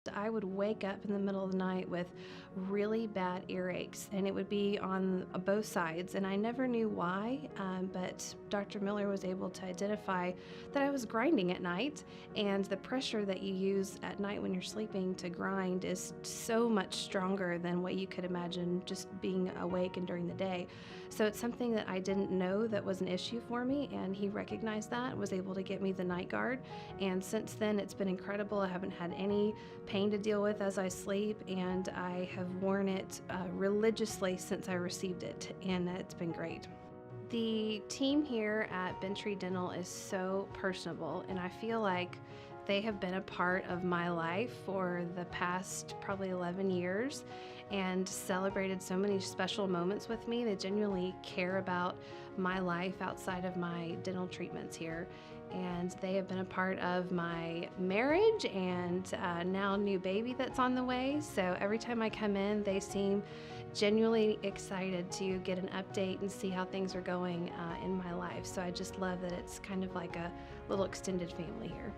I would wake up in the middle of the night with really bad earaches, and it would be on both sides. And I never knew why, but Dr. Miller was able to identify that I was grinding at night, and the pressure that you use at night when you're sleeping to grind is so much stronger than what you could imagine just being awake and during the day. So it's something that I didn't know that was an issue for me, and he recognized that, was able to get me the night guard. And since then, it's been incredible. I haven't had any pain to deal with as I sleep, and I have worn it religiously since I received it, and it's been great. The team here at Dentistry Dental is so personable, and I feel like they have been a part of my life for the past probably 11 years and celebrated so many special moments with me. They genuinely care about my life outside of my dental treatments here, and they have been a part of my marriage and now new baby that's on the way. So every time I come in, they seem genuinely excited to get an update and see how things are going in my life. So I just love that it's kind of like a little extended family here.